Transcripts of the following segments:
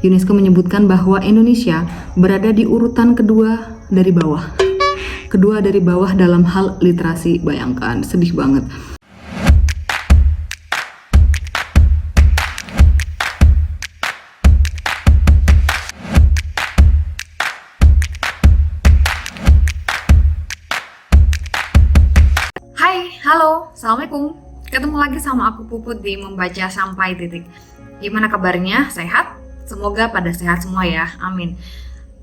UNESCO menyebutkan bahwa Indonesia berada di urutan kedua dari bawah. Kedua dari bawah dalam hal literasi, bayangkan, sedih banget. Hai, halo, assalamualaikum. Ketemu lagi sama aku Puput di Membaca Sampai Titik. Gimana kabarnya? Sehat? Semoga pada sehat semua ya, amin.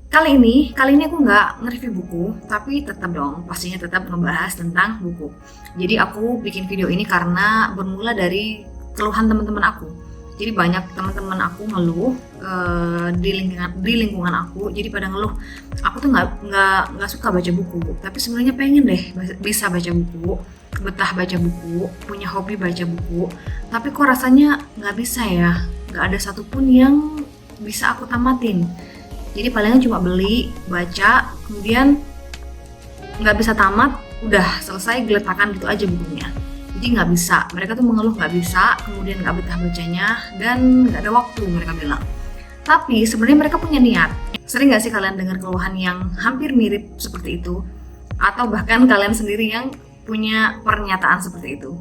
Kali ini aku nggak nge-review buku, tapi tetap dong, pastinya tetap ngebahas tentang buku. Jadi aku bikin video ini karena bermula dari keluhan teman-teman aku. Jadi banyak teman-teman aku ngeluh di lingkungan aku. Jadi pada ngeluh, aku tuh nggak suka baca buku, tapi sebenarnya pengen deh bisa baca buku, betah baca buku, punya hobi baca buku. Tapi kok rasanya nggak bisa ya, nggak ada satupun yang bisa aku tamatin. Jadi palingan cuma beli, baca, kemudian nggak bisa tamat, udah selesai geletakan gitu aja bukunya. Jadi nggak bisa, mereka tuh mengeluh nggak bisa, kemudian nggak betah bacanya, dan nggak ada waktu mereka bilang. Tapi sebenarnya mereka punya niat. Sering nggak sih kalian dengar keluhan yang hampir mirip seperti itu? Atau bahkan kalian sendiri yang punya pernyataan seperti itu?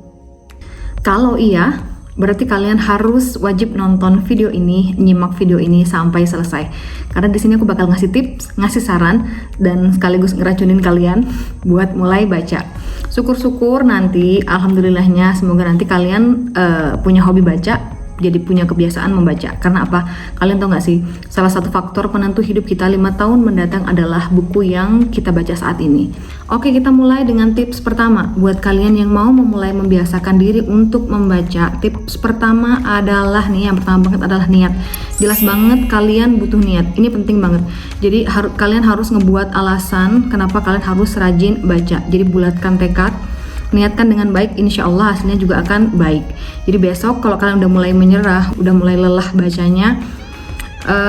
Kalau iya, berarti kalian harus wajib nonton video ini, nyimak video ini sampai selesai. Karena di sini aku bakal ngasih tips, ngasih saran, dan sekaligus ngeracunin kalian buat mulai baca. Syukur-syukur nanti, alhamdulillahnya, semoga nanti kalian punya hobi baca, jadi punya kebiasaan membaca. Karena apa? Kalian tahu nggak sih, salah satu faktor penentu hidup kita 5 tahun mendatang adalah buku yang kita baca saat ini. Oke, kita mulai dengan tips pertama. Buat kalian yang mau memulai membiasakan diri untuk membaca, tips pertama adalah nih, yang pertama banget adalah niat. Jelas banget kalian butuh niat, ini penting banget. Jadi kalian harus ngebuat alasan kenapa kalian harus rajin baca. Jadi bulatkan tekad, niatkan dengan baik, insya Allah hasilnya juga akan baik. Jadi besok kalau kalian udah mulai menyerah, udah mulai lelah bacanya,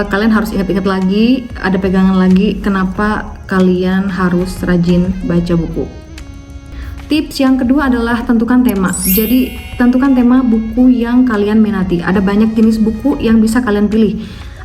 kalian harus ingat-ingat lagi, ada pegangan lagi kenapa kalian harus rajin baca buku. Tips yang kedua adalah tentukan tema. Jadi tentukan tema buku yang kalian minati. Ada banyak jenis buku yang bisa kalian pilih.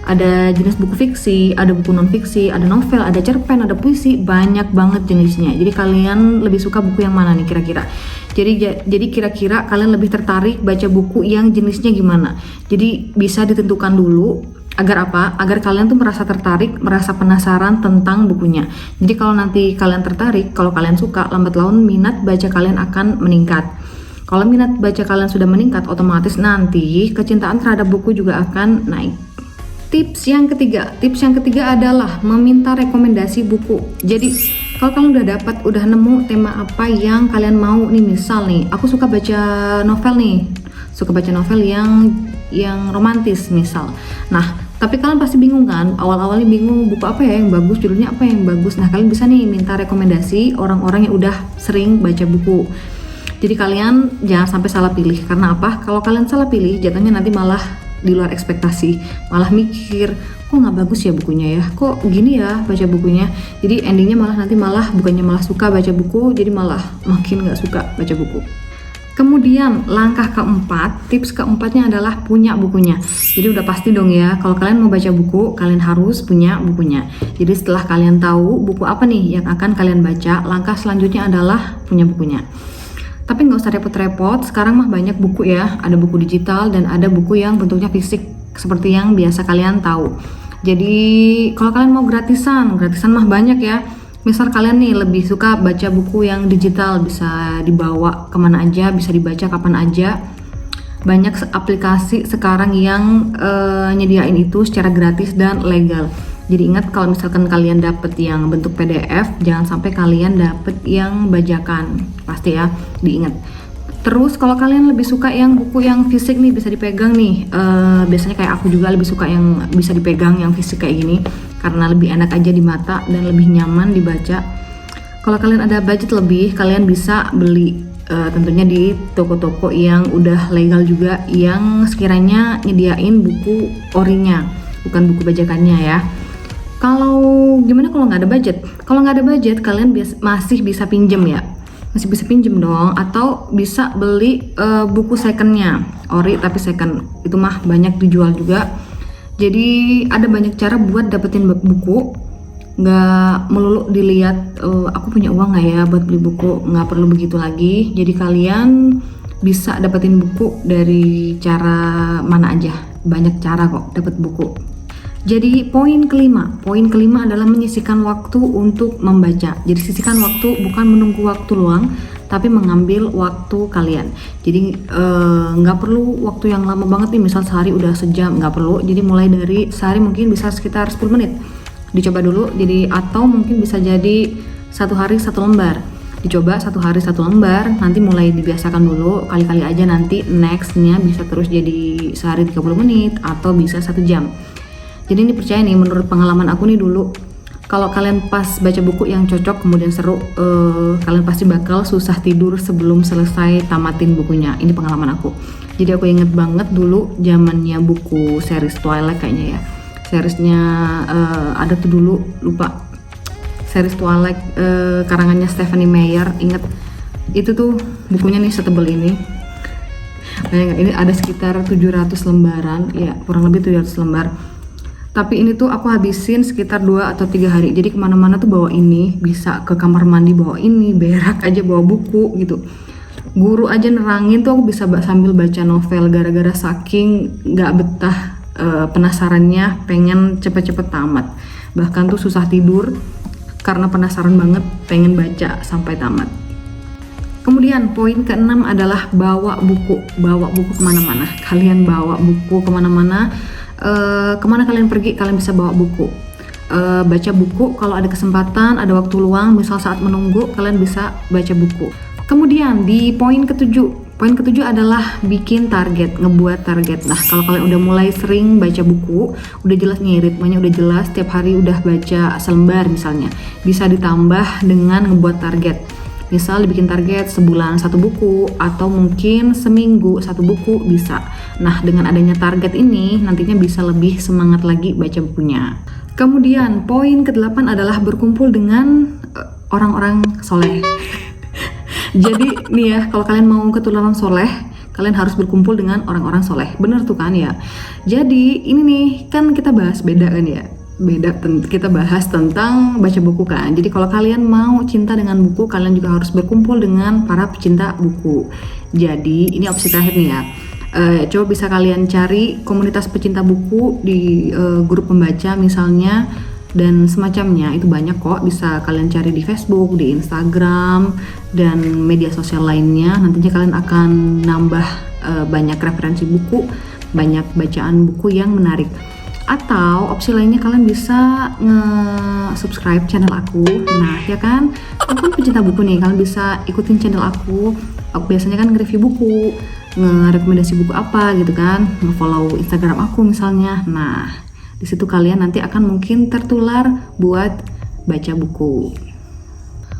Ada jenis buku fiksi, ada buku non fiksi, ada novel, ada cerpen, ada puisi, banyak banget jenisnya. Jadi kalian lebih suka buku yang mana nih kira-kira? Jadi kira-kira kalian lebih tertarik baca buku yang jenisnya gimana? Jadi bisa ditentukan dulu. Agar apa? Agar kalian tuh merasa tertarik, merasa penasaran tentang bukunya. Jadi kalau nanti kalian tertarik, kalau kalian suka, lambat laun minat baca kalian akan meningkat. Kalau minat baca kalian sudah meningkat, otomatis nanti kecintaan terhadap buku juga akan naik. Tips yang ketiga adalah meminta rekomendasi buku. Jadi kalau kalian udah nemu tema apa yang kalian mau nih, misal nih, aku suka baca novel nih, suka baca novel yang romantis misal. Nah, tapi kalian pasti bingung kan, awal-awalnya bingung buku apa ya yang bagus, judulnya apa yang bagus. Nah, kalian bisa nih minta rekomendasi orang-orang yang udah sering baca buku. Jadi kalian jangan sampai salah pilih. Karena apa? Kalau kalian salah pilih, jatuhnya nanti malah di luar ekspektasi, malah mikir kok nggak bagus ya bukunya ya, kok gini ya baca bukunya. Jadi endingnya malah bukannya malah suka baca buku, jadi malah makin nggak suka baca buku. Kemudian langkah keempat, tips keempatnya adalah punya bukunya. Jadi udah pasti dong ya, kalau kalian mau baca buku, kalian harus punya bukunya. Jadi setelah kalian tahu buku apa nih yang akan kalian baca, langkah selanjutnya adalah punya bukunya. Tapi nggak usah repot-repot, sekarang mah banyak buku ya, ada buku digital dan ada buku yang bentuknya fisik seperti yang biasa kalian tahu. Jadi kalau kalian mau gratisan mah banyak ya. Misal kalian nih lebih suka baca buku yang digital, bisa dibawa kemana aja, bisa dibaca kapan aja. Banyak aplikasi sekarang yang nyediain itu secara gratis dan legal. Jadi ingat, kalau misalkan kalian dapet yang bentuk PDF, jangan sampai kalian dapet yang bajakan, pasti ya, diingat. Terus kalau kalian lebih suka yang buku yang fisik nih, bisa dipegang nih, biasanya kayak aku juga lebih suka yang bisa dipegang, yang fisik kayak gini, karena lebih enak aja di mata dan lebih nyaman dibaca. Kalau kalian ada budget lebih, kalian bisa beli tentunya di toko-toko yang udah legal juga, yang sekiranya nyediain buku orinya, bukan buku bajakannya ya. Kalau gimana kalau nggak ada budget? Kalau nggak ada budget, kalian masih bisa pinjem ya, masih bisa pinjem dong, atau bisa beli buku secondnya, ori tapi second, itu mah banyak dijual juga. Jadi ada banyak cara buat dapetin buku, nggak melulu dilihat aku punya uang nggak ya buat beli buku, nggak perlu begitu lagi. Jadi kalian bisa dapetin buku dari cara mana aja, banyak cara kok dapet buku. Jadi poin kelima adalah menyisihkan waktu untuk membaca. Jadi sisihkan waktu, bukan menunggu waktu luang, tapi mengambil waktu kalian. Jadi nggak perlu waktu yang lama banget nih, misal sehari udah sejam, nggak perlu. Jadi mulai dari sehari mungkin bisa sekitar 10 menit, dicoba dulu. Jadi atau mungkin bisa jadi satu hari satu lembar, dicoba satu hari satu lembar, nanti mulai dibiasakan dulu, kali-kali aja, nanti nextnya bisa terus jadi sehari 30 menit atau bisa 1 jam. Jadi ini percaya nih, menurut pengalaman aku nih dulu, kalau kalian pas baca buku yang cocok kemudian seru, kalian pasti bakal susah tidur sebelum selesai tamatin bukunya. Ini pengalaman aku. Jadi aku inget banget dulu zamannya buku series Twilight kayaknya ya. Seriesnya ada tuh dulu, lupa. Series Twilight karangannya Stephenie Meyer, inget. Itu tuh bukunya nih setebel ini. Ini ada sekitar 700 lembaran, ya kurang lebih 700 lembar. Tapi ini tuh aku habisin sekitar 2 atau 3 hari. Jadi kemana-mana tuh bawa ini, bisa ke kamar mandi bawa ini, berak aja bawa buku gitu. Guru aja nerangin tuh aku bisa sambil baca novel, gara-gara saking gak betah penasarannya, pengen cepet-cepet tamat. Bahkan tuh susah tidur karena penasaran banget pengen baca sampai tamat. Kemudian poin ke-6 adalah bawa buku kemana-mana. Kalian bawa buku kemana-mana. Kemana kalian pergi, kalian bisa bawa buku. Baca buku kalau ada kesempatan, ada waktu luang, misal saat menunggu, kalian bisa baca buku. Kemudian di poin ketujuh adalah bikin target, ngebuat target. Nah, kalau kalian udah mulai sering baca buku, udah jelas nih ritmenya, udah jelas tiap hari udah baca selembar misalnya, bisa ditambah dengan ngebuat target. Misal dibikin target sebulan 1 buku atau mungkin seminggu 1 buku bisa. Nah, dengan adanya target ini nantinya bisa lebih semangat lagi baca bukunya. Kemudian poin ke-8 adalah berkumpul dengan orang-orang soleh. Jadi nih ya, kalau kalian mau ketularan soleh, kalian harus berkumpul dengan orang-orang soleh. Bener tuh kan ya. Jadi ini nih kan kita bahas beda kan ya. Kita bahas tentang baca buku kan. Jadi kalau kalian mau cinta dengan buku, kalian juga harus berkumpul dengan para pecinta buku. Jadi ini opsi terakhir nih ya. Coba bisa kalian cari komunitas pecinta buku di grup pembaca misalnya dan semacamnya. Itu banyak kok, bisa kalian cari di Facebook, di Instagram dan media sosial lainnya. Nantinya kalian akan nambah banyak referensi buku, banyak bacaan buku yang menarik. Atau opsi lainnya kalian bisa nge-subscribe channel aku. Nah ya kan, aku kan pecinta buku nih, kalian bisa ikutin channel aku. Aku biasanya kan nge-review buku, nge-rekomendasi buku apa gitu kan, nge-follow Instagram aku misalnya. Nah di situ kalian nanti akan mungkin tertular buat baca buku.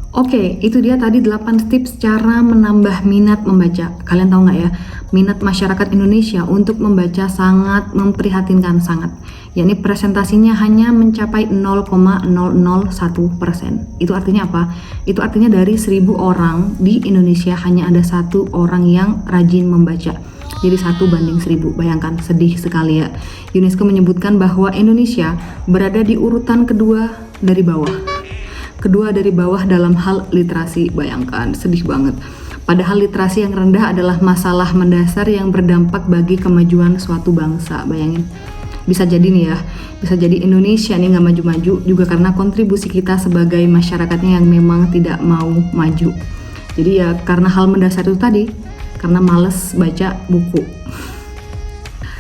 Oke, itu dia tadi 8 tips cara menambah minat membaca. Kalian tahu nggak ya, minat masyarakat Indonesia untuk membaca sangat memprihatinkan sangat. Yakni presentasinya hanya mencapai 0,001%. Itu artinya apa? Itu artinya dari 1000 orang di Indonesia hanya ada 1 orang yang rajin membaca. Jadi 1 banding 1000, bayangkan, sedih sekali ya. UNESCO menyebutkan bahwa Indonesia berada di urutan kedua dari bawah dalam hal literasi. Bayangkan, sedih banget. Padahal literasi yang rendah adalah masalah mendasar yang berdampak bagi kemajuan suatu bangsa. Bayangin, bisa jadi nih ya, bisa jadi Indonesia nih nggak maju-maju juga karena kontribusi kita sebagai masyarakatnya yang memang tidak mau maju. Jadi ya karena hal mendasar itu tadi, karena males baca buku.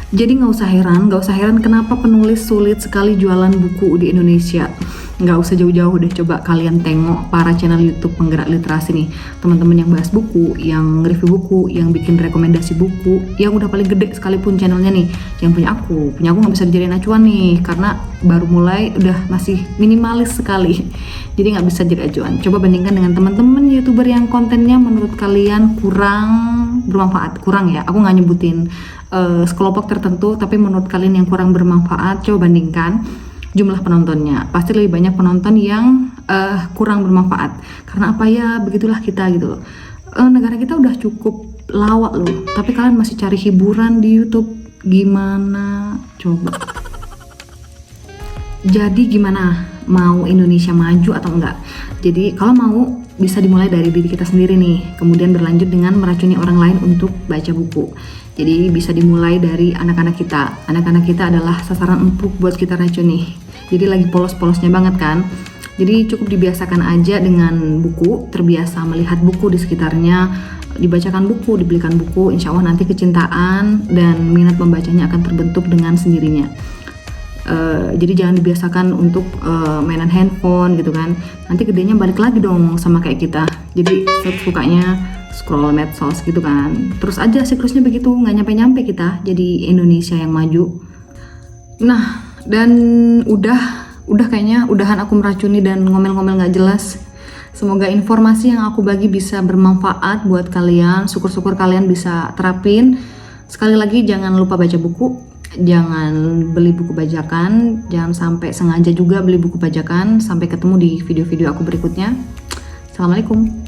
Jadi nggak usah heran kenapa penulis sulit sekali jualan buku di Indonesia. Nggak usah jauh-jauh deh, coba kalian tengok para channel YouTube penggerak literasi nih, teman-teman yang bahas buku, yang review buku, yang bikin rekomendasi buku, yang udah paling gede sekalipun channelnya nih, yang punya aku nggak bisa dijadiin acuan nih, karena baru mulai udah masih minimalis sekali, jadi nggak bisa jadi acuan. Coba bandingkan dengan teman-teman YouTuber yang kontennya menurut kalian kurang bermanfaat, kurang ya, aku nggak nyebutin sekelompok tertentu, tapi menurut kalian yang kurang bermanfaat, coba bandingkan jumlah penontonnya. Pasti lebih banyak penonton yang kurang bermanfaat. Karena apa ya, begitulah kita gitu loh. Negara kita udah cukup lawak loh, tapi kalian masih cari hiburan di YouTube. Gimana? Coba. Jadi gimana? Mau Indonesia maju atau enggak? Jadi kalau mau bisa dimulai dari diri kita sendiri nih, kemudian berlanjut dengan meracuni orang lain untuk baca buku. Jadi bisa dimulai dari anak-anak kita. Anak-anak kita adalah sasaran empuk buat kita racuni. Jadi lagi polos-polosnya banget kan? Jadi cukup dibiasakan aja dengan buku, terbiasa melihat buku di sekitarnya, dibacakan buku, dibelikan buku, insya Allah nanti kecintaan dan minat membacanya akan terbentuk dengan sendirinya. Jadi jangan dibiasakan untuk mainan handphone gitu kan, nanti gedenya balik lagi dong sama kayak kita, jadi sukanya scroll medsos gitu kan, terus aja siklusnya begitu, nggak nyampe-nyampe kita jadi Indonesia yang maju. Nah, dan udah kayaknya udahan aku meracuni dan ngomel-ngomel nggak jelas. Semoga informasi yang aku bagi bisa bermanfaat buat kalian, syukur-syukur kalian bisa terapin. Sekali lagi jangan lupa baca buku, jangan beli buku bajakan, jangan sampai sengaja juga beli buku bajakan. Sampai ketemu di video-video aku berikutnya. Assalamualaikum.